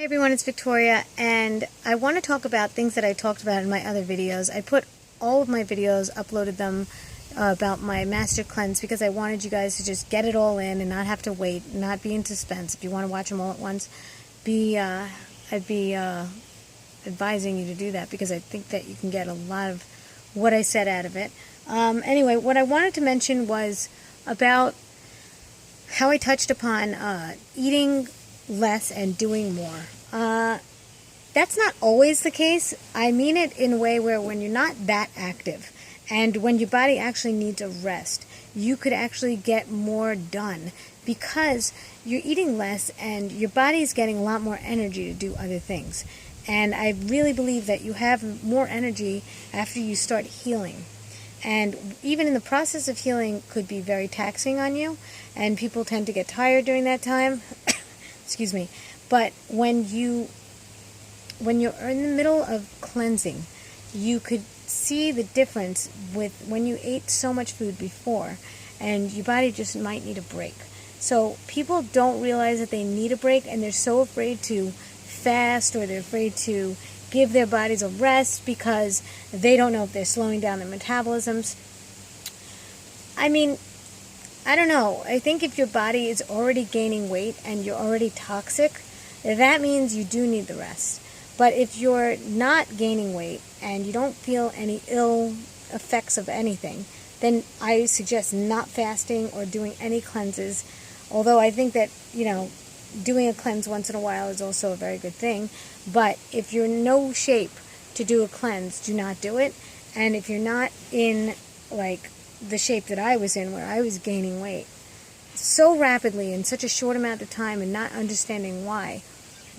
Hey everyone, it's Victoria, and I want to talk about things that I talked about in my other videos. I put all of my videos, uploaded them about my master cleanse because I wanted you guys to just get it all in and not have to wait, not be in suspense. If you want to watch them all at once, I'd be advising you to do that because I think that you can get a lot of what I said out of it. Anyway, what I wanted to mention was about how I touched upon eating less and doing more. That's not always the case. I mean it in a way where when you're not that active and when your body actually needs a rest, you could actually get more done because you're eating less and your body is getting a lot more energy to do other things. And I really believe that you have more energy after you start healing. And even in the process of healing could be very taxing on you, and people tend to get tired during that time. Excuse me. But when you're in the middle of cleansing, you could see the difference with when you ate so much food before, and your body just might need a break. So people don't realize that they need a break, and they're so afraid to fast, or they're afraid to give their bodies a rest because they don't know if they're slowing down their metabolisms. I mean, I don't know. I think if your body is already gaining weight and you're already toxic, that means you do need the rest. But if you're not gaining weight and you don't feel any ill effects of anything, then I suggest not fasting or doing any cleanses. Although I think that, doing a cleanse once in a while is also a very good thing. But if you're in no shape to do a cleanse, do not do it. And if you're not in, the shape that I was in, where I was gaining weight so rapidly in such a short amount of time and not understanding why,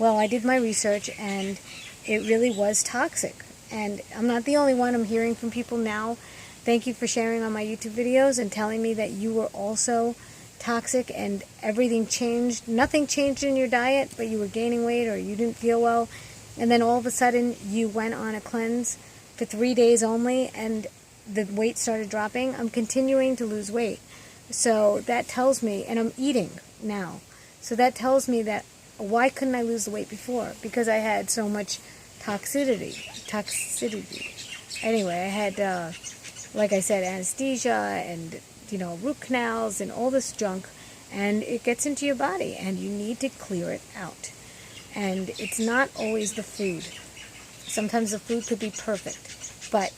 well, I did my research and it really was toxic. And I'm not the only one. I'm hearing from people now. Thank you for sharing on my YouTube videos and telling me that you were also toxic and everything changed. Nothing changed in your diet, but you were gaining weight or you didn't feel well. And then all of a sudden you went on a cleanse for 3 days only and the weight started dropping. I'm continuing to lose weight. So that tells me, and I'm eating now. So that tells me that why couldn't I lose the weight before? Because I had so much toxicity. Anyway, I had, like I said, anesthesia and, root canals and all this junk. And it gets into your body and you need to clear it out. And it's not always the food. Sometimes the food could be perfect. But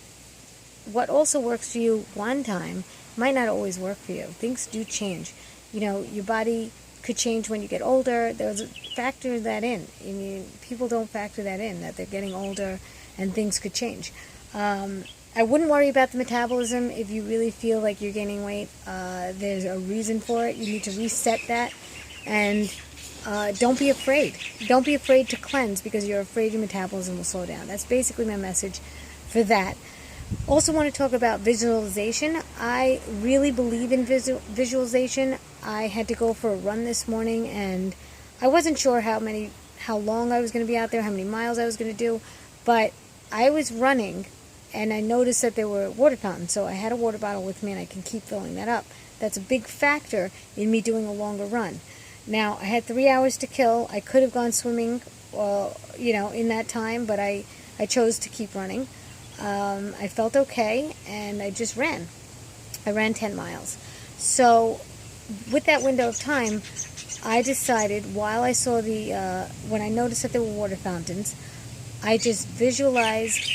what also works for you one time might not always work for you. Things do change. Your body could change when you get older. There's a factor that in. I mean, people don't factor that in, that they're getting older and things could change. I wouldn't worry about the metabolism if you really feel like you're gaining weight. There's a reason for it. You need to reset that. And don't be afraid. Don't be afraid to cleanse because you're afraid your metabolism will slow down. That's basically my message for that. Also want to talk about visualization. I really believe in visualization. I had to go for a run this morning and I wasn't sure how long I was going to be out there, how many miles I was going to do, but I was running and I noticed that there were water fountains, so I had a water bottle with me and I can keep filling that up. That's a big factor in me doing a longer run. Now, I had 3 hours to kill. I could have gone swimming, in that time, but I chose to keep running. I felt okay, and I just ran. I ran 10 miles. So, with that window of time, I decided, while I saw when I noticed that there were water fountains, I just visualized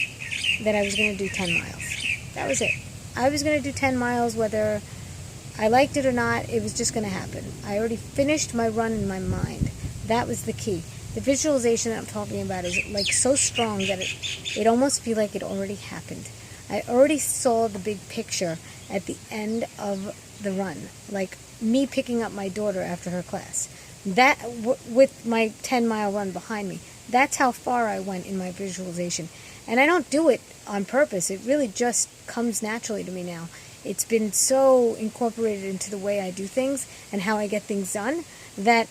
that I was going to do 10 miles. That was it. I was going to do 10 miles whether I liked it or not. It was just going to happen. I already finished my run in my mind. That was the key. The visualization that I'm talking about is so strong that it almost feels like it already happened. I already saw the big picture at the end of the run, like me picking up my daughter after her class. That with my 10-mile run behind me. That's how far I went in my visualization. And I don't do it on purpose. It really just comes naturally to me now. It's been so incorporated into the way I do things and how I get things done that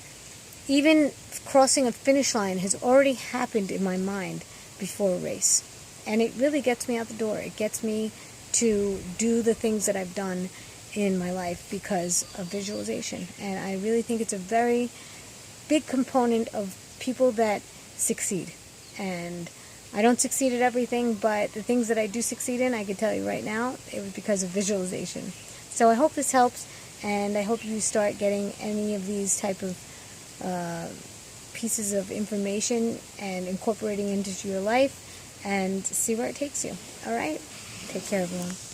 even crossing a finish line has already happened in my mind before a race. And it really gets me out the door. It gets me to do the things that I've done in my life because of visualization. And I really think it's a very big component of people that succeed. And I don't succeed at everything, but the things that I do succeed in, I can tell you right now, it was because of visualization. So I hope this helps, and I hope you start getting any of these type of pieces of information and incorporating into your life and see where it takes you. All right? Take care, everyone.